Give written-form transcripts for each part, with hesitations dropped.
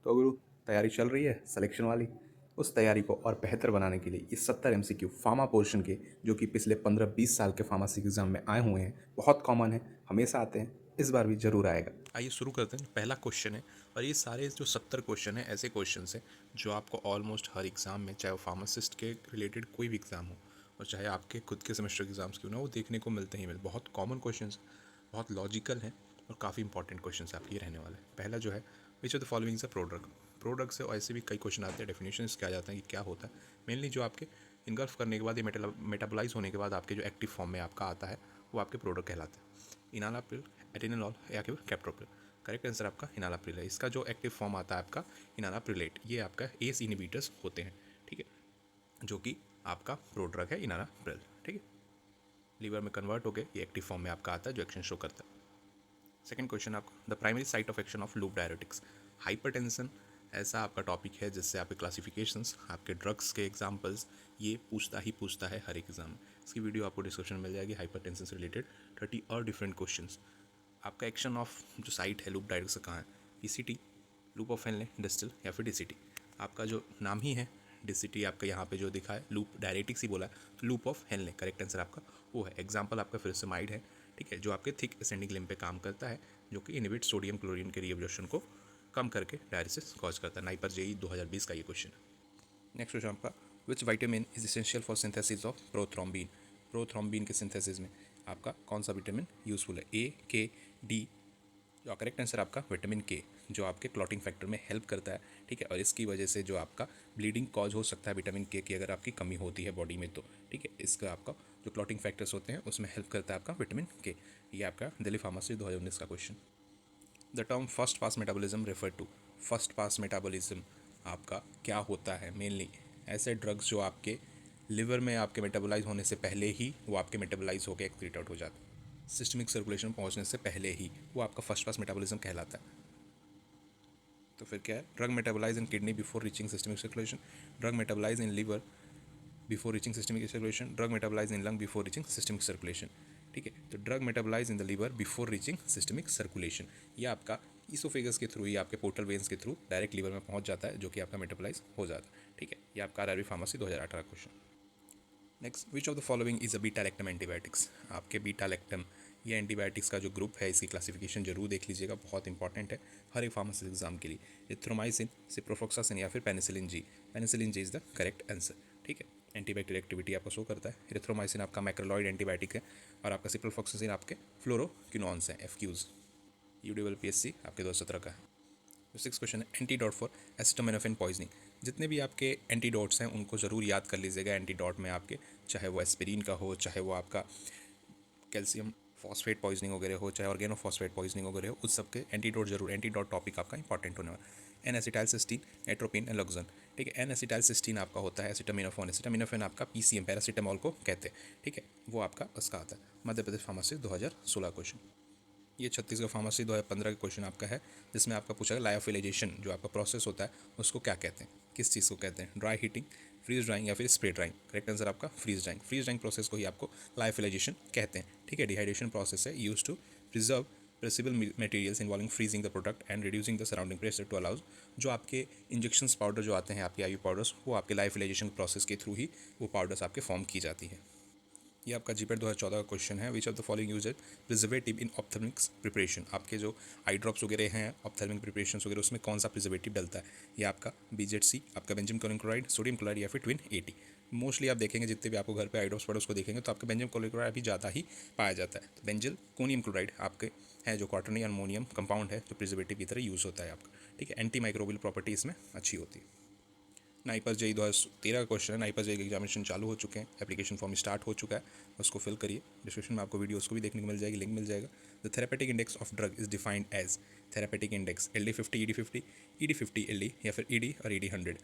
तो गुरु, तैयारी चल रही है सिलेक्शन वाली। उस तैयारी को और बेहतर बनाने के लिए ये 70 MCQ फार्मा पोर्शन के, जो कि पिछले 15-20 साल के फार्मेसी एग्जाम में आए हुए हैं, बहुत कॉमन है, हमेशा आते हैं, इस बार भी जरूर आएगा। आइए शुरू करते हैं। पहला क्वेश्चन है, और ये सारे जो 70 क्वेश्चन है ऐसे क्वेश्चन हैं जो आपको ऑलमोस्ट हर एग्ज़ाम में, चाहे वो फार्मासिस्ट के रिलेटेड कोई भी एग्ज़ाम हो और चाहे आपके खुद के सेमेस्टर एग्जाम्स क्यों ना, वो देखने को मिलते ही मिलते। बहुत कॉमन क्वेश्चन, बहुत लॉजिकल हैं और काफ़ी इंपॉर्टेंट क्वेश्चन आपके रहने वाले हैं। पहला जो है, which of the following is a product. Product से ऐसे भी कई क्वेश्चन आते हैं, डेफिनेशन क्या जाता है कि क्या होता है। मेनली जो आपके इनगल्फ करने के बाद, ये मेटाबोलाइज होने के बाद आपके जो एक्टिव फॉर्म में आपका आता है, वो आपके प्रोडक्ट कहलाते हैं। इनालाप्रिल, एटेनॉल या फिर कैप्टोप्रिल। करेक्ट आंसर आपका इनालाप्रिल है। इसका जो एक्टिव फॉर्म आता है आपका इनालाप्रिलेट, ये आपका एस इनहिबिटर्स होते हैं, ठीक है, जो कि आपका प्रोड्रग है इनालाप्रिल, ठीक है। लीवर में कन्वर्ट होकर ये एक्टिव फॉर्म में आपका आता है, जो एक्शन शो करता है। सेकंड क्वेश्चन आपका, the primary site of action of loop diuretics. Hypertension ऐसा आपका टॉपिक है जिससे आपके क्लासिफिकेशंस, आपके ड्रग्स के एग्जांपल्स, ये पूछता है हर एक एग्जाम में। इसकी वीडियो आपको डिस्क्रिप्शन में मिल जाएगी। हाइपरटेंशन से रिलेटेड 30 और डिफरेंट क्वेश्चंस। आपका एक्शन ऑफ जो साइट है लूप डायरेक्ट्स कहाँ है, PCT, loop of Henle, distil या फिर डीसीटी। आपका जो नाम ही है डीसीटी, आपका यहाँ पे जो दिखा है लूप डायरेटिक्स ही बोला है, तो loop of Henle correct answer आपका वो है। एग्जाम्पल आपका फिरसेमाइड है, ठीक है, जो आपके थिक असेंडिंग लिम्ब पे काम करता है, जो कि इनहिबिट सोडियम क्लोरीन के रिएब्जॉर्प्शन को कम करके डायलिसिस कॉज करता है। नाइपर जेई 2020 का ये क्वेश्चन है। नेक्स्ट क्वेश्चन आपका, which vitamin is essential for synthesis of prothrombin. Prothrombin के सिंथेसिस में आपका कौन सा विटामिन यूजफुल है, ए, के, डी। जो करेक्ट आंसर आपका विटामिन के, जो आपके क्लॉटिंग फैक्टर में हेल्प करता है, ठीक है, और इसकी वजह से जो आपका ब्लीडिंग कॉज हो सकता है विटामिन के की अगर आपकी कमी होती है बॉडी में तो, ठीक है, इसका आपका जो क्लॉटिंग फैक्टर्स होते हैं उसमें हेल्प करता है आपका विटामिन के। ये आपका दिल्ली फार्मेसी 2019 का question. The term first pass metabolism refer to. First pass metabolism आपका क्या होता है, मेनली ऐसे ड्रग्स जो आपके लिवर में आपके मेटाबोलाइज होने से पहले ही वो आपके मेटाबोलाइज होकर एक्सक्रीट आउट हो जाता है, सिस्टमिक सर्कुलेशन पहुंचने से पहले ही, वो आपका फर्स्ट पास मेटाबॉलिज्म कहलाता है। तो फिर क्या है, drug metabolise in kidney before reaching systemic circulation, drug metabolise in liver before reaching systemic circulation, drug metabolise in lung before reaching systemic circulation, ठीक है। तो drug metabolise in the liver before reaching systemic circulation, ये आपका oesophagus के through, ये आपके portal veins के through direct liver में पहुंच जाता है, जो कि आपका मेटाबोलाइज हो जाता है, ठीक है। ये आपका RRB pharmacy 2018 question. Next, which of the following is a beta lactam antibiotics. आपके बीटा लैक्टम ये एंटीबायोटिक्स का जो ग्रुप है, इसकी क्लासिफिकेशन जरूर देख लीजिएगा, बहुत इंपॉर्टेंट है हर एक फार्मेसी एग्जाम के लिए। इथ्रोमाइसिन, सिप्रोफ्लॉक्सासिन या फिर penicillin G. Penicillin G is the correct answer, ठीक है। एंटीबैक्टीरियल एक्टिविटी आपको शो करता है। इरिथ्रोमाइसिन आपका मैक्रोलॉइड एंटीबायोटिक है, और आपका सिप्रोफ्लॉक्सासिन आपके फ्लोरोक्विनॉन्स हैं, एफक्यूज। यूडीएल पीएससी आपके 2017 का है। जो सिक्स क्वेश्चन है, एंटीडोट फॉर एसिटामिनोफेन पॉइजनिंग। जितने भी आपके एंटीडोट्स हैं उनको ज़रूर याद कर लीजिएगा। एंटीडोट में आपके चाहे वो एस्पिरिन का हो, चाहे वो आपका कैल्शियम फॉस्फेट पॉइजनिंग वगैरह हो, चाहे ऑर्गेनो फॉस्फेट पॉइजनिंग वगैरह हो, उस सब के एंटीडोट जरूर, एंटीडोट टॉपिक आपका इंपॉर्टेंट होने वाला है। एन एसिटाइलसिस्टीन, एट्रोपिन, एलोक्सन, ठीक है। एन एसिटाइलसिस्टीन आपका होता है एसिटामिनोफेन। एसिटामिनोफेन आपका पीसीएम, पैरासीटामोल को कहते हैं, ठीक है, वो आपका उसका आता है। Madhya Pradesh pharmacy 2016 question. ये छत्तीसगढ़ फार्मेसी 2015 का क्वेश्चन आपका है, जिसमें आपका पूछा गया लायोफिलाइजेशन जो आपका प्रोसेस होता है उसको क्या कहते हैं, किस चीज़ को कहते हैं, ड्राई हीटिंग, फ्रीज ड्राइंग या फिर स्प्रे ड्राइंग। करेक्ट आंसर आपका freeze drying. Freeze drying process को ही आपको लायोफिलाइजेशन कहते हैं, ठीक है। डिहाइड्रेशन प्रोसेस है use to preserve perishable materials involving freezing the product and reducing the surrounding pressure to allows. जो आपके इंजेक्शंस पाउडर जो आते हैं आपके आईवी पाउडर्स, वो आपके लायोफिलाइजेशन प्रोसेस के थ्रू ही वो पाउडर्स आपके फॉर्म की जाती है। ये आपका जीपेट 2014 का क्वेश्चन है। Which of the following uses preservative in ophthalmics preparation. आपके जो आई ड्रॉप्स वगैरह हैं, ऑप्थेल्मिक प्रिपरेशन वगैरह, उसमें कौन सा प्रिजर्वेटिव डलता है। ये आपका बीजेड-सी, आपका बेंजियम क्लोरीन, सोडियम क्लोराइड या फिर ट्विन 80। मोस्टली आप देखेंगे जितने भी आपको घर पे आई ड्रॉप्स पड़े उसको देखेंगे तो आपका बेंजियम क्लोराइड अभी ज़्यादा ही पाया जाता है। तो बेंजिल कोनियम क्लोराइड आपके है जो क्वाटरनी अमोनियम कंपाउंड है, जो प्रिजर्वेटिव की तरह यूज़ होता है आपका, ठीक है। एंटी माइक्रोबियल प्रॉपर्टी इसमें अच्छी होती है। नाइपर जेई 2013 का क्वेश्चन है। नाइपर जेई के एग्जामिनेशन चालू हो चुके हैं, एप्लीकेशन फॉर्म स्टार्ट हो चुका है, उसको फिल करिए। डिस्क्रिप्शन में आपको वीडियो उसको भी देखने को मिल जाएगी, लिंक मिल जाएगा। The therapeutic index of drug is defined as. Therapeutic index LD50, ED50, ED50 LD या फिर ED और ED100।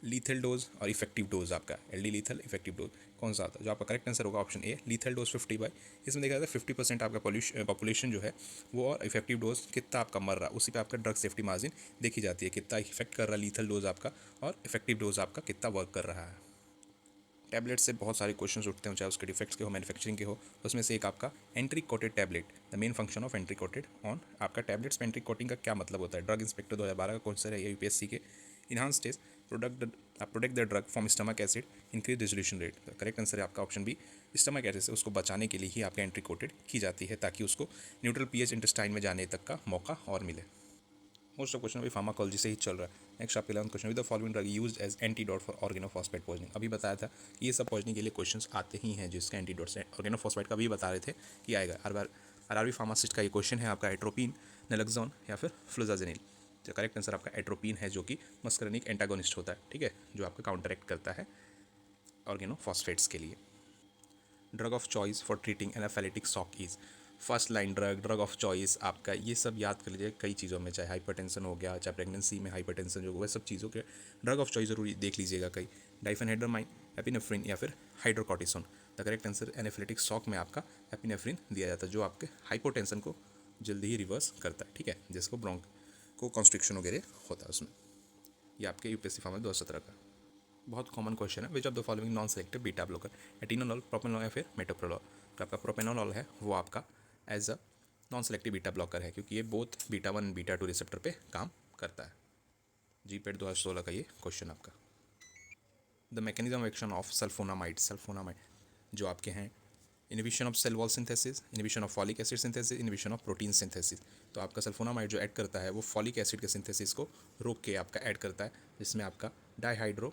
लीथल डोज और इफेक्टिव डोज आपका LD लीथल, इफेक्टिव डोज कौन सा आता है। जो आपका करेक्ट आंसर होगा option A, lethal dose 50 by. इसमें देखा जाता है 50% आपका पॉपुलेशन जो है वो, और इफेक्टिव डोज कितना आपका मर रहा है, उसी पे आपका ड्रग सेफ्टी मार्जिन देखी जाती है, कितना इफेक्ट कर रहा है लीथल डोज आपका और इफेक्टिव डोज आपका कितना वर्क कर रहा है। टैबलेट से बहुत सारे क्वेश्चन उठते हैं, चाहे उसके डिफेक्ट्स के हो, मैन्युफैक्चरिंग के हो। उसमें से एक आपका entry coated tablet, the main function of entry coated on आपका टैबलेट्स में एंट्री कोटिंग का क्या मतलब होता है। ड्रग इंस्पेक्टर 2012 का क्वेश्चन है, यूपीएससी के। Enhance taste protect the drug from stomach acid, increase resolution rate. Correct answer है आपका ऑप्शन बी, स्टमक एसिड से उसको बचाने के लिए ही आपका एंट्री कोटेड की जाती है, ताकि उसको न्यूट्रल पीएच इंटेस्टाइन में जाने तक का मौका और मिले। मोस्ट ऑफ क्वेश्चन अभी फार्माकोलॉजी से ही चल रहा है। नेक्स्ट आपके 11th question, with the following drug used as antidote for organophosphate poisoning. अभी बताया था कि ये सब पॉइजनिंग के लिए क्वेश्चंस आते ही हैं, जिसका एंटीडोट से ऑर्गेनोफॉस्फेट का भी बता रहे थे कि आएगा। हर बार आरआरबी फार्मासिस्ट का ये क्वेश्चन है आपका, एट्रोपिन, नैलोक्सोन या फिर फ्लुजाजेनिल। तो करेक्ट आंसर आपका एट्रोपिन है, जो कि मस्करनिक एंटागोनिस्ट होता है, ठीक है, जो आपका काउंटरएक्ट करता है ऑर्गेनोफॉस्फेट्स के लिए। Drug of choice for treating anaphylactic shock is. First line drug of choice आपका, ये सब याद कर लीजिए कई चीज़ों में, चाहे हाइपरटेंशन हो गया, चाहे प्रेगनेंसी में हाइपरटेंशन जो वह सब चीज़ों के ड्रग ऑफ चॉइस जरूर देख लीजिएगा कई। डाइफेनहाइड्रामाइन, एपिनेफ्रिन या फिर hydrocortisone. The correct answer anaphylactic shock में आपका एपिनेफ्रिन दिया जाता है, जो आपके हाइपोटेंशन को जल्दी ही रिवर्स करता है, ठीक है, जिसको ब्रोंक को कॉन्स्ट्रिक्शन वगैरह होता है उसमें। ये आपके यूपीएससी फॉर्म 2017 का बहुत कॉमन क्वेश्चन है। Which of the following non selective beta blocker, atenolol, propranolol या फिर मेटोप्रोलॉल। तो आपका प्रोपेनॉल है वो आपका as a non selective beta blocker है, क्योंकि ये बोथ बीटा 1 बीटा 2 रिसेप्टर पे काम करता है। जीपेट 2016 का ये क्वेश्चन आपका। The mechanism of action of sulphonamide जो आपके हैं, inhibition of cell wall synthesis, inhibition of folic acid synthesis, inhibition of protein synthesis. तो आपका सल्फोनामाइड जो ऐड करता है वो फॉलिक एसिड के सिंथेसिस को रोक के आपका ऐड करता है, जिसमें आपका डाइहाइड्रो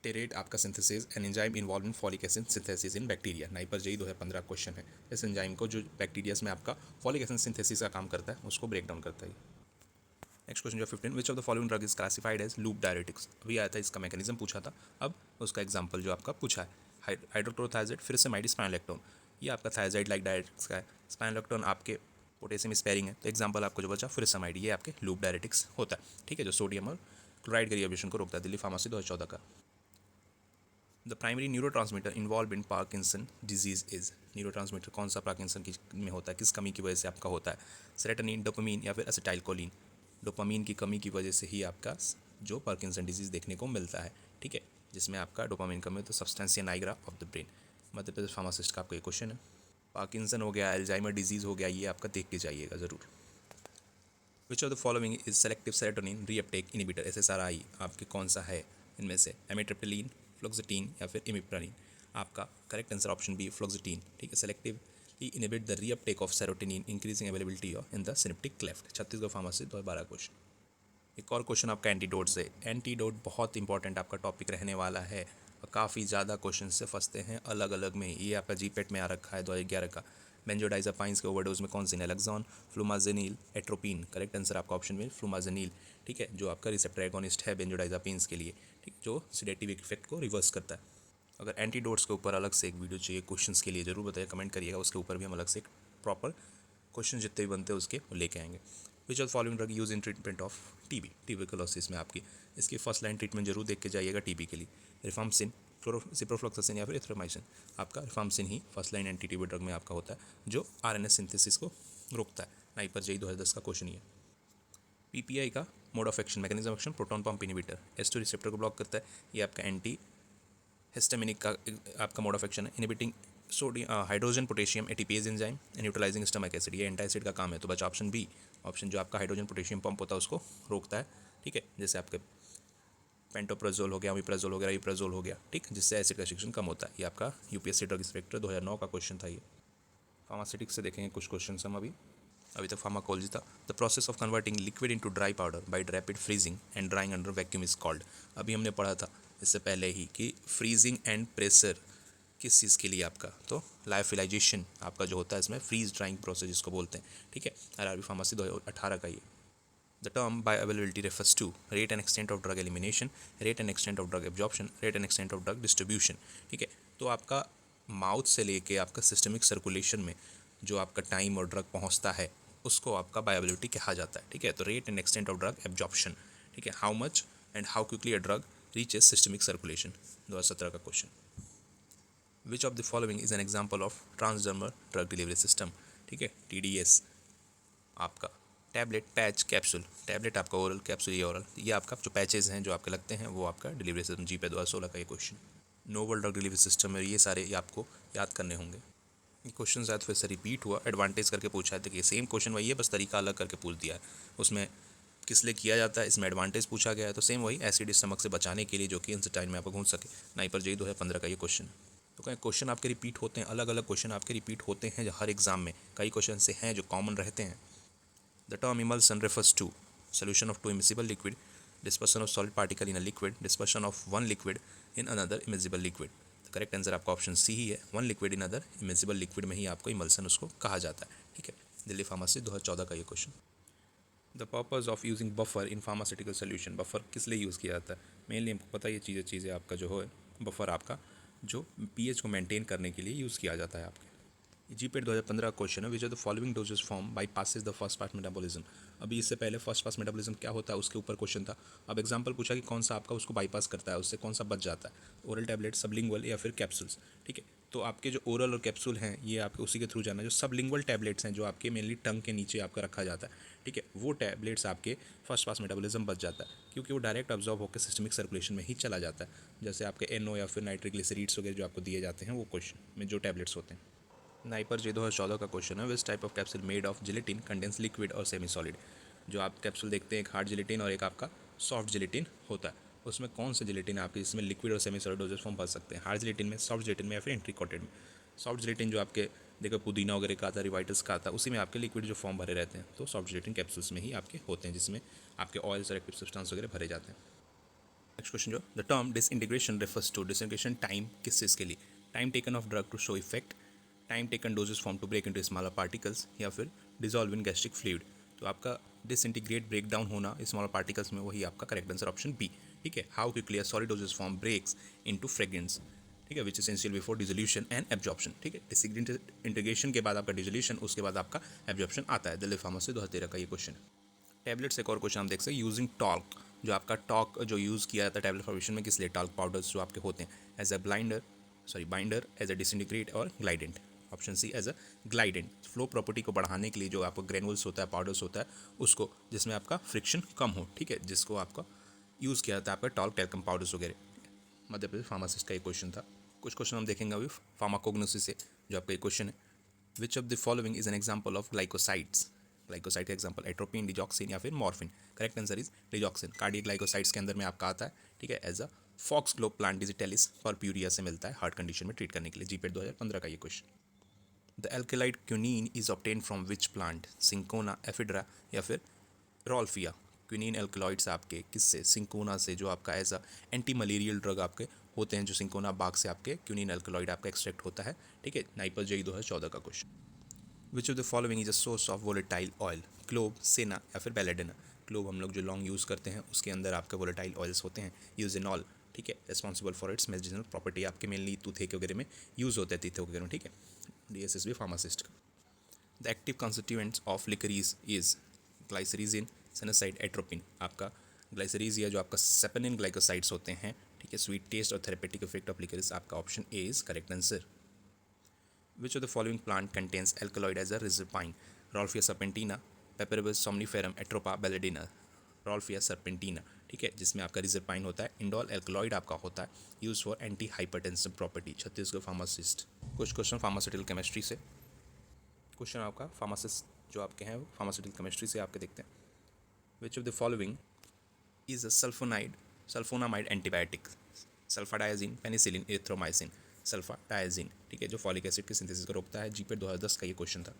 टेरेट आपका synthesis an enzyme involve in folic acid synthesis in bacteria. NIPER JEE 2015 question है। इस एंजाइम को जो बैक्टीरियाज में आपका फॉलिक एसिड सिंथेसिस का काम करता है उसको ब्रेक डाउन करता है। नेक्स्ट क्वेश्चन जो 15, विच of the following drug is classified as loop diuretics. अभी आया था, इसका मैकेनिज्म पूछा था, अब उसका एग्जाम्पल जो आपका पूछा है, हाइड्रोक्लोरोथायजाइड, फिर से माइडी, स्पाइनोलेक्टोन। ये आपका थायजाइड लाइक डायरेटिक्स का है। स्पाइनोलेक्टोन आपके पोटेशियम स्पेयरिंग है, तो एग्जाम्पल आपको जो बचा फुरिसमाइड, ये आपके लूप डायरेटिक्स होता है, ठीक है, जो सोडियम और क्लोराइड के रिएब्रेशन को रोकता है। दिल्ली फार्मेसी 2014 का। The primary neurotransmitter involve in Parkinson disease is. Neurotransmitter कौन सा पार्किंसन की में होता है, किस कमी की वजह से आपका होता है। सेरोटोनिन, डोपामीन या फिर एसिटाइलकोलिन। डोपामीन की कमी की वजह से ही आपका जो पार्किंसन डिजीज देखने को मिलता है, ठीक है, जिसमें आपका डोपामीन कमी हो तो substantia nigra of the brain. Madhya Pradesh pharmacist का आपका ये क्वेश्चन है। पार्किंसन हो गया, अल्जाइमर डिजीज हो गया, ये आपका देख के जाइएगा ज़रूर। विच of the following is selective serotonin reuptake inhibitor, SSRI आपके कौन सा है इनमें से। एमिट्रिप्टिलिन, फ्लोक्सिटीन या फिर इमिप्रानिन। आपका करेक्ट आंसर ऑप्शन बी, फ्लोक्सिटीन, ठीक है। Selectively inhibit the reuptake of serotonin, increasing availability in the synaptic cleft. Chhattisgarh pharmacy 2012 question. एक और क्वेश्चन आपका एंटीडोट से। एंटीडोट बहुत इंपॉर्टेंट आपका टॉपिक रहने वाला है और काफ़ी ज़्यादा क्वेश्चन से फंसते हैं अलग अलग में। ये आपका जीपेट में आ रखा है 2011 का। बेंजोडाइजापाइंस के ओवरडोज में कौन सी, naloxone, flumazenil, atropine. Correct answer आपका ऑप्शन में फ्लूमाजेनिल, ठीक है, जो आपका रिसेप्टर एगोनिस्ट है बेंजोडाइजापिन्स के लिए, ठीक, जो सिडेटिव इफेक्ट को रिवर्स करता है। अगर एंटीडोट्स के ऊपर अलग से एक वीडियो चाहिए क्वेश्चंस के लिए, जरूर बताइए, कमेंट करिएगा, उसके ऊपर भी हम अलग से एक प्रॉपर क्वेश्चन जितने भी बनते हैं उसके वो लेके आएंगे। Which of following drug use in treatment of TB, tuberculosis में आपकी इसकी फर्स्ट लाइन ट्रीटमेंट जरूर देख के जाइएगा टीबी के लिए। रिफाम्सिन, सिप्रोफ्लॉक्सासिन या फिर एथ्रोमाइसिन। आपका रिफाम्सिन ही first line anti TB drug में आपका होता है, जो RNA सिंथेसिस को रोकता है। नाइपर जेई 2010 का क्वेश्चन ही है। PPI का mode of action, mechanism of action, proton pump inhibitor, S2 receptor को ब्लॉक करता है। ये आपका एंटी हिस्टामिनिक का आपका मोड ऑफ एक्शन है। Inhibiting sodium hydrogen potassium ATPs enzyme, neutralising stomach acid, ये एंटी एसिड का काम है। तो बचा ऑप्शन बी, ऑप्शन जो आपका हाइड्रोजन पोटेशियम पंप होता है उसको रोकता है, ठीक है, जैसे आपके पेंटोप्राजोल हो गया, ओमिप्राजोल हो गया, इप्राजोल हो गया, ठीक, जिससे एसिड का सेक्शन कम होता है। ये आपका यूपीएससी ड्रग इंस्पेक्टर 2009 का क्वेश्चन था ये। फार्मास्यूटिक्स से देखेंगे कुछ क्वेश्चन हम अभी तक फार्माकोलॉजी था। The process of converting liquid into dry powder by rapid freezing and drying under vacuum is called. अभी हमने पढ़ा था इससे पहले ही कि फ्रीजिंग एंड प्रेशर किस चीज़ के लिए आपका, तो लायोफिलाइजेशन आपका जो होता है इसमें फ्रीज ड्राइंग प्रोसेस जिसको बोलते हैं, ठीक है। RRB फार्मेसी 2018 का ये। The term bioavailability refers to rate and extent of drug elimination, rate and extent of drug absorption, rate and extent of drug distribution, ठीक है। तो आपका माउथ से लेके आपका सिस्टमिक सर्कुलेशन में जो आपका टाइम और ड्रग पहुंचता है उसको आपका बायोअवेलेबिलिटी कहा जाता है, ठीक है। तो rate and extent of drug absorption, ठीक है, how much and how quickly a drug reaches systemic circulation, 2017 का question. Which of the following is an example of transdermal drug delivery system, ठीक है, TDS। आपका टैबलेट, पैच, कैप्सूल। टैबलेट आपका oral, capsule ये oral. ये आपका जो patches हैं जो आपके लगते हैं वो आपका डिलीवरी सिस्टम। जी पे 2016 का ये question. Novel drug delivery system है, ये सारे ये आपको याद करने होंगे। ये क्वेश्चन शायद फिर से रिपीट हुआ, एडवांटेज करके पूछा है, तो ये सेम क्वेश्चन वही है, बस तरीका अलग करके पूछ दिया है। उसमें किस लिए किया जाता है, इसमें एडवांटेज पूछा गया है, तो सेम वही एसिड स्टमक से बचाने के लिए, जो कि इंसल्टाइन में आपको घूम सके। नाइपर जेई 2015 का ये क्वेश्चन है। तो कहीं क्वेश्चन आपके रिपीट होते हैं, अलग अलग क्वेश्चन आपके रिपीट होते हैं हर एग्जाम में। कई क्वेश्चन से हैं जो कॉमन रहते हैं। The term emulsion refers to solution of two immiscible liquid, dispersion of solid particle in a liquid, dispersion of one liquid in another immiscible liquid। तो करेक्ट आंसर आपका ऑप्शन सी ही है, one liquid in other immiscible liquid में ही आपको emulsion उसको कहा जाता है। ठीक है, दिल्ली फार्मेसी 2014 का ये question. The purpose of using buffer in pharmaceutical solution, buffer किस लिए यूज़ किया जाता है? मेनली हमको पता है ये चीज़ें आपका जो है बफर आपका जो पीएच को मेंटेन करने के लिए यूज़ किया जाता है आपके। जीपेट 2015 का क्वेश्चन है, which are the following dosage form bypasses the first pass metabolism. अभी इससे पहले फर्स्ट पास मेटाबॉलिज्म क्या होता है उसके ऊपर क्वेश्चन था। अब एग्जांपल पूछा कि कौन सा आपका उसको बाईपास करता है, उससे कौन सा बच जाता है, ओरल टैबलेट, सबलिंगुअल या फिर कैप्सूल्स। ठीक है, तो आपके जो ओरल और कैप्सूल हैं ये आपके उसी के थ्रू जाना है। जो सबलिंगुअल टैबलेट्स हैं जो आपके मेनली टंग के नीचे आपका रखा जाता है, ठीक है, वो टैबलेट्स आपके फर्स्ट पास मेटाबॉलिज्म बच जाता है, क्योंकि वो डायरेक्ट अब्जॉर्ब होकर सिस्टमिक सर्कुलेशन में ही चला जाता है। जैसे आपके एनओ या फिर नाइट्रिग्लिसरीड्स वगैरह जो आपको दिए जाते हैं वो क्वेश्चन में जो टैबलेट्स होते हैं। नाइपर जे 2014 का क्वेश्चन है, which type of capsule made of gelatin contains liquid और सेमी सॉलिड। जो आप कैप्सूल देखते हैं, एक हार्ड जिलेटिन और एक आपका सॉफ्ट जिलेटिन होता है, उसमें कौन सा जिलेटिन आपके जिसमें लिक्विड और सेमी सॉलिड डोजेस फॉर्म भर सकते हैं? हार्ड जिलेटिन में, सॉफ्ट जिलेटिन में या फिर एंट्रीकॉटेड में? सॉफ्ट जिलेटिन जो आपके देखो पुदीना वगैरह का आता है, रिवाइटस का आता है, उसी में आपके लिक्विड जो फॉर्म भरे रहते हैं, तो सॉफ्ट जिलेटिन कैप्सूल्स में ही आपके होते हैं, जिसमें आपके ऑयल्स और एक्टिव सब्सटेंस वगैरह भरे जाते हैं। नेक्स्ट क्वेश्चन जो the term disintegration refers to, disintegration time किस चीज़ के लिए? Time taken of drug to show effect, time taken dosage form to break into smaller particles, या फिर डिजॉल्व इन गैस्ट्रिक फ्लूइड। तो आपका डिसइंटीग्रेट ब्रेक डाउन होना स्मॉलर पार्टिकल्स में, वही आपका करेक्ट आंसर ऑप्शन बी। ठीक है, how quickly solid dosage form breaks into fragments. ठीक है, which essential before dissolution and absorption. ठीक है, डिसइंटीग्रेशन के बाद आपका डिसोल्यूशन, उसके बाद आपका एब्जॉर्प्शन आता है। दिल्ली फार्मेसी 2013 का ये क्वेश्चन है। टैबलेट्स एक और क्वेश्चन हम देख सकते हैं, यूजिंग टॉल्क। जो आपका टॉक जो यूज़ किया जाता है टैबलेट फॉर्मेशन में, किस लिए? टॉल्क पाउडर्स जो आपके होते हैं as a binder, as a disintegrant और glidant. Option C as a glidant, flow property को बढ़ाने के लिए जो आपको ग्रेनुल्स होता है, पाउडर्स होता है, उसको जिसमें आपका फ्रिक्शन कम हो, ठीक है, जिसको आपका यूज़ किया जाता है आपका टॉल्क टैल्कम पाउडर्स वगैरह। मध्य प्रदेश फार्मासिस्ट का ये क्वेश्चन था। कुछ क्वेश्चन हम देखेंगे अभी फार्माकोग्नोसिस से, जो आपका ये क्वेश्चन है, which of the following is an example of glycosides. Glycoside का एग्जाम्पल एट्रोपिन, डिजॉक्सिन या फिर morphine. Correct answer is digoxin. Cardiac glycosides के अंदर में आपका आता है, ठीक है, as a foxglove plant digitalis purpurea से मिलता है हार्ट कंडीशन में ट्रीट करने के लिए। जीपेट 2015 का ये question. The alkaloid quinine is obtained from which plant? Cinchona, ephedra या फिर रॉल्फिया। क्यूनीन एल्केलॉइड्स आपके किससे? सिंकोना से, जो आपका as a anti malarial drug आपके होते हैं, जो सिंकोना बाग से आपके क्यूनीन एल्केलॉइड आपका एक्सट्रैक्ट होता है। ठीक है, नाइपर जेई 2014 का question. Which of the following is a source of volatile oil? Clove, सेना या फिर बेलेडिना। क्लोव हम लोग जो लॉन्ग यूज़ करते हैं उसके अंदर आपके वोलेटाइल ऑयल्स होते हैं, यूजेनॉल। ठीक है, responsible for its medicinal property, आपके मेनली टूथेक वगैरह में यूज़ होते हैं, तीथे वगैरह में। ठीक है, डीएसएसबी फार्मासिस्ट का। The active constituents of liquorice is glycyrrhizin, sennoside, atropine. आपका ग्लाइसरीज या जो आपका सेपेनिन ग्लाइकोसाइड्स होते हैं, ठीक है, स्वीट टेस्ट और थेरेपेटिक इफेक्ट ऑफ लिकरीज, आपका option A is correct answer. Which of the following plant contains alkaloid as a rizopine? Rolfia serpentina, Peperibus somniferum, Atropa balladina। Rolfia serpentina, ठीक है, जिसमें आपका रिजरपाइन होता है, इंडोल एल्कलॉइड आपका होता है, use for anti hypertensive property. Chhattisgarh pharmacist. कुछ क्वेश्चन फार्मास्यूटिकल केमिस्ट्री से। क्वेश्चन आपका फार्मासिस्ट जो आपके हैं फार्मास्यूटिकल केमिस्ट्री से आपके देखते हैं। Which of the following is a sulphonamide antibiotic? Sulphadiazine, penicillin, erythromycin. Sulphadiazine, ठीक है, जो फॉलिक एसिड के सिंथेसिस को रोकता है। जीपेट 2010 का ये क्वेश्चन था।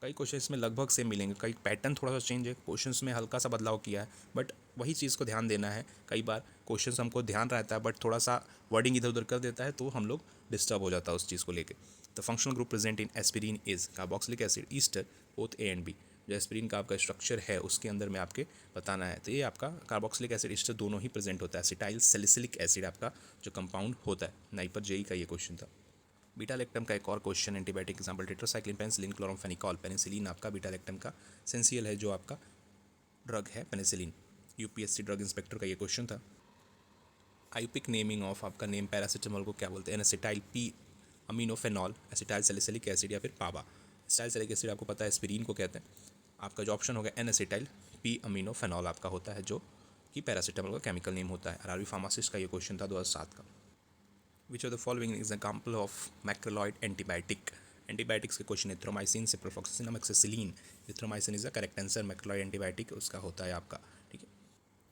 कई क्वेश्चन इसमें लगभग सेम मिलेंगे, कई पैटर्न थोड़ा सा चेंज है, क्वेश्चंस में हल्का सा बदलाव किया है, बट वही चीज़ को ध्यान देना है। कई बार क्वेश्चंस हमको ध्यान रहता है बट थोड़ा सा वर्डिंग इधर उधर कर देता है, तो हम लोग डिस्टर्ब हो जाता है उस चीज़ को लेकर। The functional group present in aspirin is carboxylic acid, ester, both A and B. जो एस्पिरिन का आपका स्ट्रक्चर है उसके अंदर में आपके बताना है, तो ये आपका कार्बोक्सिलिक एसिड, ईस्टर दोनों ही प्रेजेंट होता है। एसिटाइल सैलिसिलिक एसिड आपका जो कंपाउंड होता है। नाइपर जेई का ये क्वेश्चन था। बीटा लैक्टम का एक और question, antibiotic example tetracycline, penicillin, chloramphenicol. Penicillin आपका बीटा लैक्टम का सेंसियल है, जो आपका ड्रग है पेनिसिलिन। यूपीएससी ड्रग इंस्पेक्टर का ये क्वेश्चन था। आईपिक नेमिंग ऑफ आपका नेम पैरासीटामोल को क्या बोलते हैं? Acetyl p aminophenol, acetyl salicylic acid या फिर पावा। एसिटाइल सैलिसिलिक एसिड आपको पता है एस्पिरिन को कहते हैं। आपका जो ऑप्शन होगा एन एसिटाइल पी अमीनोफेनॉल आपका होता है, जो कि पैरासीटामोल का केमिकल नेम होता है। आरआरबी फार्मासिस्ट का ये क्वेश्चन था 2007 का। Which of the following is example of macrolide antibiotic. Antibiotics के क्वेश्चन है erythromycin, ciprofloxacin, amoxicillin. Erythromycin is the correct answer. Macrolide antibiotic उसका होता है आपका, ठीक है।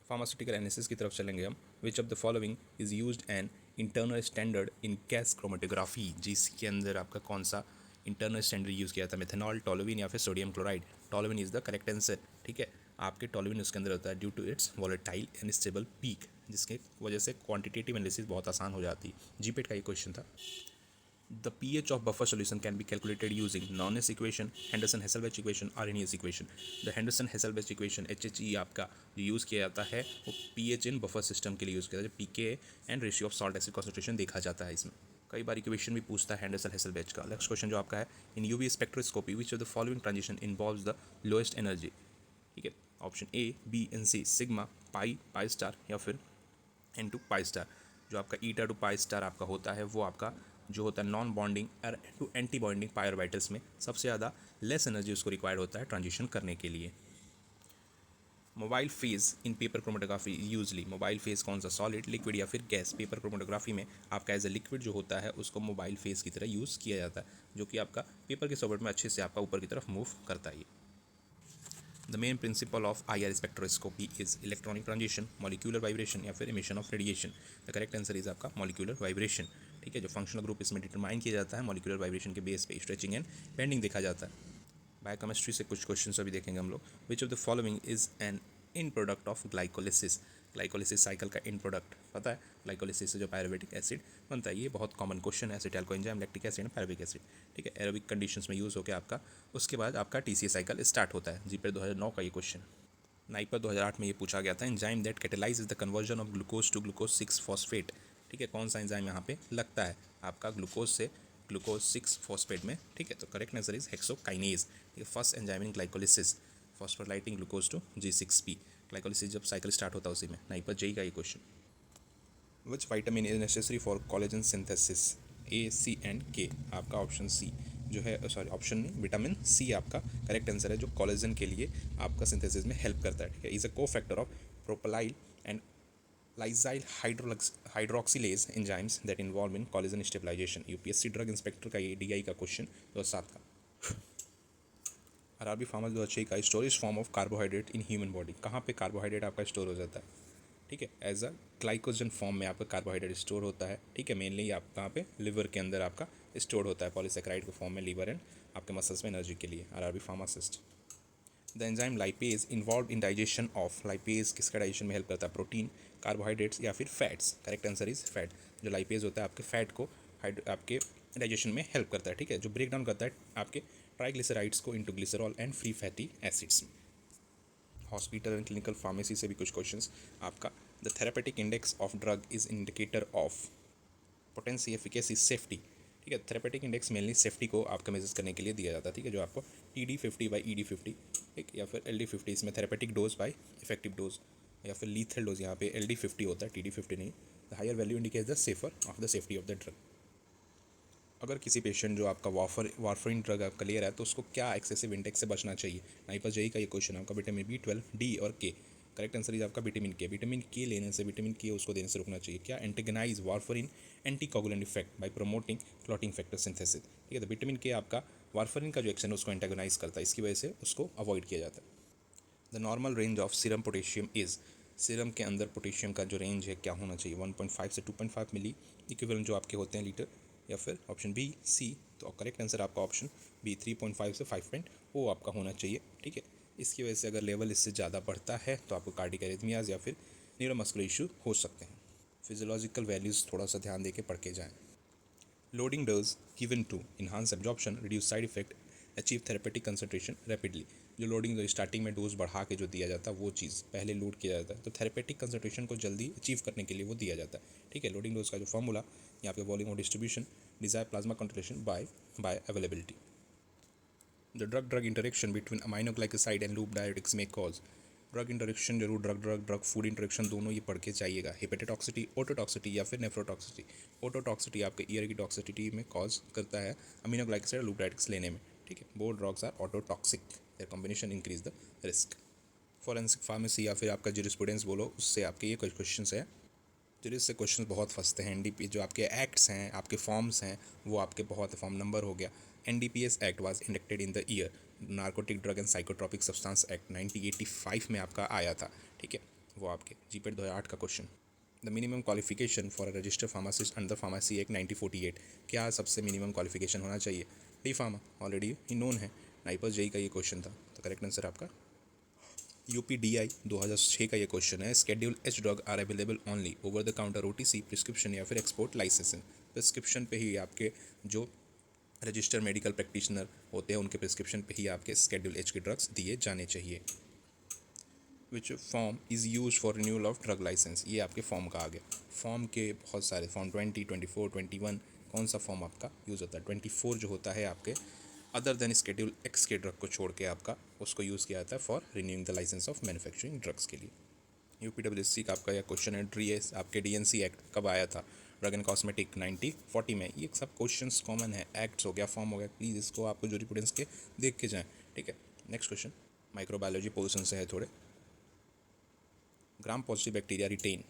फार्मास्यूटिकल एनालिसिस की तरफ चलेंगे हम। विच of the following is used an internal standard in gas chromatography. जिसके अंदर आपका कौन सा इंटरनल स्टैंडर्ड यूज़ किया था? मेथनॉल, टोलुइन या फिर sodium chloride. Toluene is the correct answer, ठीक है। आपके टोलुइन उसके अंदर होता है due to its volatile and stable peak, जिसके वजह से क्वांटिटेटिव एनालिसिस बहुत आसान हो जाती है। जीपेट का ये क्वेश्चन था। The pH of buffer solution can be calculated using Nonnes equation, Henderson-Hasselbalch equation, Arrhenius equation. The Henderson-Hasselbalch equation HHE आपका जो यूज़ किया जाता है वो pH इन बफर सिस्टम के लिए यूज़ किया जाता है। pK and ratio of salt acid concentration देखा जाता है इसमें। कई बार इक्वेशन भी पूछता है हैंडरसन-हेसलबैच का। नेक्स्ट क्वेश्चन जो आपका है, in UV spectroscopy which of the following transition involves the lowest energy, ठीक है। Option A, B and C, sigma, pi, pi star या फिर एन टू पाई स्टार। जो आपका ईटा टू पाई स्टार आपका होता है वो आपका जो होता है नॉन बॉन्डिंग और to anti bonding pi orbitals में सबसे ज़्यादा लेस एनर्जी उसको रिक्वायर्ड होता है ट्रांजिशन करने के लिए। Mobile phase in paper chromatography usually, mobile phase कौन सा, सॉलिड, लिक्विड या फिर गैस? पेपर क्रोमेटोग्राफी में आपका एज ए लिक्विड जो होता है उसको मोबाइल फेज की तरह यूज़ किया जाता है, जो कि आपका पेपर के सॉलिड में अच्छे से आपका ऊपर की तरफ मूव करता है। The main principle of IR spectroscopy is electronic transition, molecular vibration या फिर emission of radiation. The correct answer is आपका मॉलिक्यूलर वाइब्रेशन, ठीक है। जो फंक्शनल ग्रुप इसमें डिटरमाइन किया जाता है मॉलिक्यूलर वाइब्रेशन के बेस पे स्ट्रेचिंग एंड बेंडिंग देखा जाता है। बायोकेमिस्ट्री से कुछ क्वेश्चन अभी देखेंगे हम लोग। विच of the following is N in product of glycolysis? Glycolysis cycle का इन प्रोडक्ट पता है, ग्लाइकोलिसिस से जो पायरुवेटिक एसिड बनता है, ये बहुत कॉमन क्वेश्चन है। Acetyl coenzyme, lactic acid, pyruvic acid, ठीक है। एरोबिक कंडीशंस में यूज़ होकर आपका उसके बाद आपका TCA साइकिल स्टार्ट होता है। जीपीआर 2009 का ये क्वेश्चन। नाइपर 2008 में ये पूछा गया था। Enzyme that catalyse the conversion of glucose to glucose 6 phosphate, ठीक है। कौन सा एंजाइम यहाँ पे लगता है आपका ग्लूकोज से ग्लूकोज 6 फॉस्फेट में, ठीक है। तो करेक्ट आंसर इज हेक्सोकाइनेज, ठीक है। First enzyme in glycolysis, phosphorylating glucose to G6P। Glycolysis जब साइकिल स्टार्ट होता है उसी में। नाइपर जेई का ये क्वेश्चन। Which vitamin is necessary for collagen synthesis? A, C and K। आपका ऑप्शन सी जो है, सॉरी ऑप्शन नहीं, विटामिन सी आपका करेक्ट आंसर है, जो कोलेजन के लिए आपका सिंथेसिस में हेल्प करता है, ठीक है। Is a cofactor of prolyl and lysyl hydroxylase enzymes that involve in collagen stabilisation. UPSC drug inspector का ये DI का क्वेश्चन 2007 का। RRB फार्मर 2006 का, storage form of carbohydrate in human body. कहाँ पे कार्बोहाइड्रेट आपका स्टोर हो जाता है, ठीक है। एज अ ग्लाइकोजन फॉर्म में आपका कार्बोहाइड्रेट स्टोर होता है, ठीक है। मेनली आप कहाँ पे, लिवर के अंदर आपका स्टोर होता है पॉलीसेकेराइड के फॉर्म में, लिवर एंड आपके मसल्स में एनर्जी के लिए। RRB pharmacist. The enzyme lipase involve in digestion of, lipase किसका डाइजेशन में हेल्प करता है? प्रोटीन, कार्बोहाइड्रेट्स या फिर fats? Correct answer is fat. जो लाइपेज होता है आपके फैट को आपके डाइजेशन में हेल्प करता है, ठीक है। जो ब्रेक डाउन करता है आपके ट्राइग्लिसराइड्स को into glycerol and free fatty acids. Hospital and clinical pharmacy से भी कुछ क्वेश्चंस आपका। The therapeutic index of drug is indicator of potency, efficacy, safety, ठीक है। थेरापेटिक इंडेक्स मेनली सेफ्टी को आपका मेजर करने के लिए दिया जाता है, ठीक है। जो आपको TD50/ED50, ठीक, या फिर LD50, इसमें therapeutic dose bye effective dose या फिर लीथल डोज, यहाँ पे LD50 होता है, TD50 नहीं। The higher value indicates the safer of the safety of the drug. अगर किसी पेशेंट जो आपका वारफरिन ड्रग आपका ले रहा है तो उसको क्या एक्सेसिव इंटेक से बचना चाहिए? नाइपर जेई का ये क्वेश्चन है आपका। विटामिन B12, D और K। करेक्ट आंसर इज आपका विटामिन K। विटामिन K लेने से, विटामिन K उसको देने से रुकना चाहिए। क्या? Antagonise warfarin anticoagulant effect bye promoting clotting factor synthesis, ठीक है। तो विटामिन K आपका वारफरिन का जो एक्शन है उसको एंटेगनाइज करता है, इसकी वजह से उसको अवॉइड किया जाता है। The normal range of serum potassium is, serum के अंदर पोटेशियम का जो रेंज है क्या होना चाहिए? 1.5 से 2.5 मिली इक्विवेलेंट जो आपके होते हैं लीटर, या फिर ऑप्शन B, C। तो करेक्ट आंसर आपका ऑप्शन B, 3.5 से 5.0 आपका होना चाहिए, ठीक है। इसकी वजह से अगर लेवल इससे ज़्यादा बढ़ता है तो आपको कार्डिक एरिथमियाज या फिर न्यूरोमस्कुलर इशू हो सकते हैं। फिजियोलॉजिकल वैल्यूज़ थोड़ा सा ध्यान दे के पढ़ के जाएँ। Loading dose given to enhance absorption, reduce side effect, achieve therapeutic concentration rapidly. जो लोडिंग जो स्टार्टिंग में डोज बढ़ा के जो दिया जाता है वो चीज़ पहले लोड किया जाता है, तो थेरेपेटिक कंसंट्रेशन को जल्दी अचीव करने के लिए वो दिया जाता है, ठीक है। लोडिंग डोज का जो फॉर्मूला यहाँ पे volume of distribution, desire plasma concentration bioavailability. The drug drug interaction between aminoglycoside and loop diuretics में कॉज। ड्रग इंटरेक्शन जरूर, ड्रग फूड इंटरेक्शन दोनों ये पढ़ के चाहिएगा। हेपेटोटॉक्सिटी, ओटोटॉक्सिटी या फिर नेफ्रोटॉक्सिटी। ओटोटॉक्सिटी आपके ईयर की टॉक्सिटी में कॉज करता है अमीनोग्लाइकोसाइड और लूप डायोटिक्स लेने में, ठीक है। Both drugs are ototoxic, their combination increase the risk. Forensic pharmacy या फिर आपका जूरिस्प्रूडेंस बोलो, उससे आपके ये कुछ क्वेश्चन है। तो इससे क्वेश्चन बहुत फंसते हैं। एनडीपी जो आपके एक्ट्स हैं, आपके फॉर्म्स हैं, वो आपके बहुत फॉर्म नंबर हो गया। NDPS act was enacted in the year, narcotic drug and psychotropic substance act 1985 में आपका आया था, ठीक है। वो आपके जीपेट 2008 का question. The minimum qualification for a registered pharmacist under pharmacy act 1948, क्या सबसे मिनिमम क्वालिफिकेशन होना चाहिए? डी फार्मा, ऑलरेडी ही नोन है, नाइपर्स जेई का ये क्वेश्चन था। तो करेक्ट आंसर आपका यूपीडीआई 2006 का ये क्वेश्चन है। Schedule H drug are available only over the counter OTC, prescription या फिर एक्सपोर्ट लाइसेंसिंग। प्रिस्क्रिप्शन पे ही आपके जो रजिस्टर्ड मेडिकल प्रैक्टिशनर होते हैं उनके प्रिस्क्रिप्शन पे ही आपके स्केड्यूल एच के ड्रग्स दिए जाने चाहिए। Which form is use for renewal of drug licence, ये आपके फॉर्म का आ गया। फॉर्म के बहुत सारे फॉर्म 20, 24, 21, कौन सा फॉर्म आपका यूज़ होता है? 24 जो होता है आपके अदर देन स्केड्यूल एक्स के ड्रग को छोड़ के आपका उसको यूज़ किया जाता है for renewing the licence of manufacturing drugs के लिए। यूपीडब्ल्यूएससी का आपका यह क्वेश्चन है। डीएस आपके डीएनसी एक्ट कब आया था? ड्रग एंड कॉस्मेटिक 1940 में। ये सब क्वेश्चंस कॉमन है, एक्ट्स हो गया, फॉर्म हो गया, प्लीज़ इसको आपको जूरिप्रूडेंस के देख के जाएं, ठीक है। नेक्स्ट क्वेश्चन माइक्रोबायोलॉजी पोजीशन से है थोड़े। Gram positive bacteria retain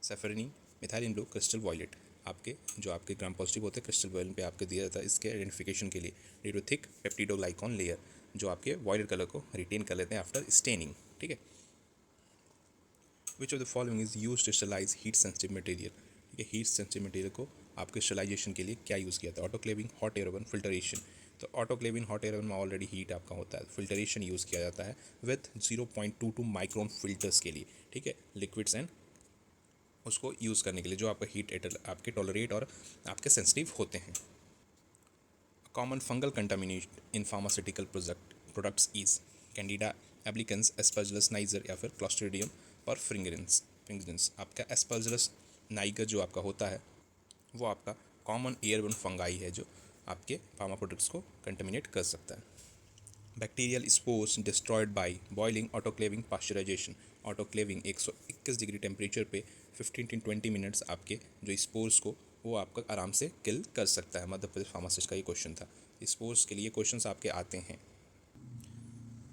safranin methylene blue crystal violet, आपके जो आपके ग्राम पॉजिटिव होते हैं क्रिस्टल वॉयलेट पे आपके दिया जाता है इसके आइडेंटिफिकेशन के लिए ड्यू टू थिक पेप्टिडोग्लाइकॉन लेयर, जो आपके वॉयलेट कलर को रिटेन कर लेते हैं आफ्टर स्टेनिंग, ठीक है। Which of the following is use to sterilise heat sensitive material, ठीक है। हीट सेंसिटिव मटेरियल को आपके स्टरलाइजेशन के लिए क्या यूज़ किया था? Autoclaving, hot air oven, filtration. तो ऑटोक्लेविंग हॉट एयर ओवन में ऑलरेडी हीट आपका होता है, फिल्टरेशन यूज़ किया जाता है विथ 0.22 माइक्रोन फिल्टर्स के लिए, ठीक है, लिक्विड्स एंड उसको यूज़ करने के लिए जो आपका हीट आपके टॉलरेट और आपके सेंसिटिव होते हैं। Common fungal contamination in pharmaceutical products is Candida albicans, Aspergillus niger या फिर क्लॉस्ट्रिडियम और फ्रिंगरेंस। आपका एस्परजिलस नाइगर जो आपका होता है वो आपका कॉमन एयरबोर्न फंगाई है जो आपके फार्मा प्रोडक्ट्स को कंटेमिनेट कर सकता है। Bacterial spores destroyed by boiling, autoclaving, pasteurisation. Autoclaving 121 degree temperature पे 15 to 20 मिनट्स आपके जो स्पोर्स को वो आपका आराम से किल कर सकता है। मध्य प्रदेश फार्मासिस्ट का ये क्वेश्चन था। स्पोर्स के लिए क्वेश्चंस आपके आते हैं।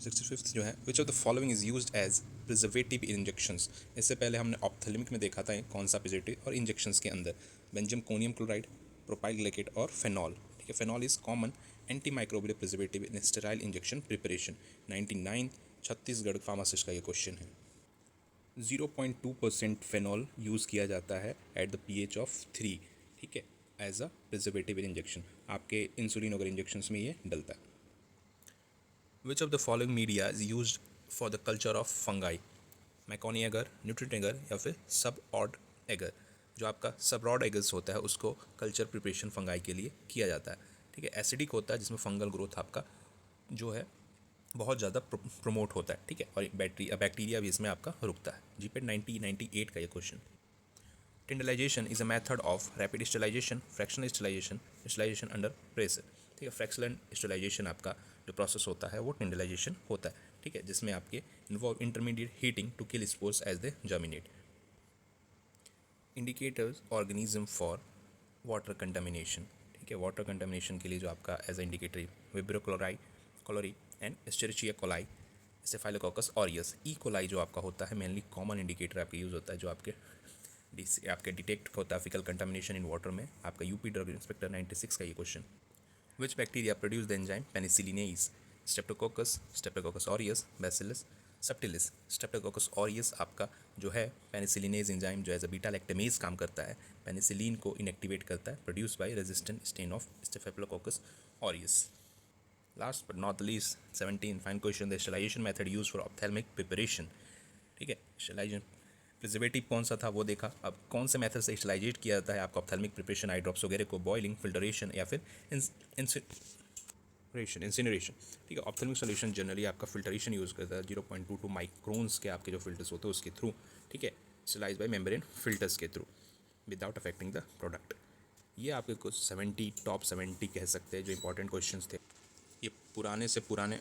65 जो है, which of the following is used as preservative in injections. इससे पहले हमने ऑप्थेल्मिक में देखा था कौन सा प्रिजर्वेटिव और इंजेक्शंस के अंदर बेंजमकोनियम क्लोराइड, प्रोपाइल ग्लाइकेट और फेनॉल, ठीक है। Phenol is common anti microbial preservative in sterile injection preparation. 99 Chhattisgarh pharmacist का ये क्वेश्चन है। 0.2% फेनॉल यूज़ किया जाता है एट द pH ऑफ 3, ठीक है, as a preservative in injection. आपके इंसुलिन वगैरह इंजेक्शंस में ये डलता है। Which of the following media is use for the culture of fungi? MacConkey agar, nutrient agar या फिर सब ऑड एगर। जो आपका सब रॉड एगर्स होता है उसको कल्चर प्रिपरेशन फंगाई के लिए किया जाता है, ठीक है। एसिडिक होता है जिसमें फंगल ग्रोथ आपका जो है बहुत ज़्यादा प्रमोट होता है, ठीक है, और बैक्टीरिया भी इसमें आपका रुकता है। जीपेट 1998 का ये क्वेश्चन। Tyndallisation is a method of rapid sterilisation, fractional sterilisation, sterilisation under pressure, ठीक है। फ्रैक्शनल स्टरलाइजेशन आपका जो प्रोसेस होता है वो टिंडलाइजेशन होता है, ठीक है, जिसमें आपके involve intermediate heating to kill spores as they germinate. Indicators organism for water contamination, ठीक है। वाटर कंटामिनेशन के लिए जो आपका as a indicator Vibrio cholerae and Escherichia coli, Staphylococcus aureus. E coli जो आपका होता है मेनली कॉमन इंडिकेटर आपका यूज़ होता है जो आपके डिटेक्ट होता है फिकल कंटामिनेशन इन वाटर में। आपका यूपी ड्रग इंस्पेक्टर 96 का ये क्वेश्चन। Which bacteria produce the enzyme penicillinase? Streptococcus aureus, Bacillus subtilis. Streptococcus aureus आपका जो है पेनिसिलिनेज एंजाइम जो एज अ बीटा लैक्टेमेज काम करता है, पेनिसिलिन को इनएक्टिवेट करता है, produce by resistant strain of Staphylococcus aureus. Last but not the least 17 fine question, the sterilisation method use for ophthalmic preparation, ठीक है। स्टरलाइजेशन प्रिजर्वेटिव कौन सा था वो देखा। अब कौन से मेथड से स्टरलाइजेट किया जाता है आपका ऑप्थेल्मिक प्रिपरेशन, आई ड्रॉप्स वगैरह को, बॉइलिंग, फिल्टरेशन या फिर इंसिनरेशन, ठीक है। ऑप्थेल्मिक सॉल्यूशन जनरली आपका फिल्टरेशन यूज़ करता है 0.22 माइक्रोन्स के आपके जो फिल्टर्स होते हैं उसके थ्रू, ठीक है, स्टरलाइज बाय मेम्ब्रेन फिल्टर्स के through without affecting the product. ये आपके कुछ 70 टॉप 70 कह सकते हैं जो इंपॉर्टेंट क्वेश्चंस थे। ये पुराने से पुराने,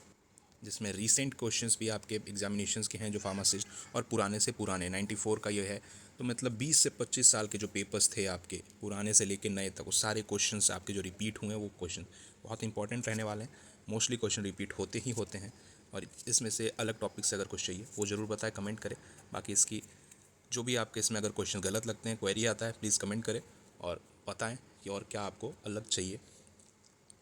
जिसमें रीसेंट क्वेश्चंस भी आपके एग्जामिनेशंस के हैं जो फार्मासिस्ट, और पुराने से पुराने 94 का ये है। तो मतलब 20 से 25 साल के जो पेपर्स थे आपके पुराने से लेकर नए तक, वो सारे क्वेश्चंस आपके जो रिपीट हुए हैं वो क्वेश्चन बहुत इंपॉर्टेंट रहने वाले हैं। मोस्टली क्वेश्चन रिपीट होते ही होते हैं, और इसमें से अलग टॉपिक से अगर कुछ चाहिए वो ज़रूर बताएं, कमेंट करें। बाकी इसकी जो भी आपके इसमें अगर क्वेश्चन गलत लगते हैं, क्वेरी आता है, प्लीज़ कमेंट करें और बताएं कि और क्या आपको अलग चाहिए।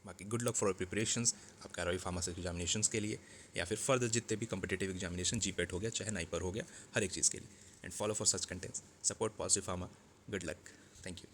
बाकी गुड लक फॉर प्रिपरेशंस आपके आरआई फार्मासिस्ट एग्जामिनेशंस के लिए, या फिर फर्दर जितने भी कम्पिटेटिव एग्जामिनेशन, जीपेट हो गया चाहे नाइपर हो गया, हर एक चीज़ के लिए। And follow for such contents, support positive pharma. Good luck, thank you.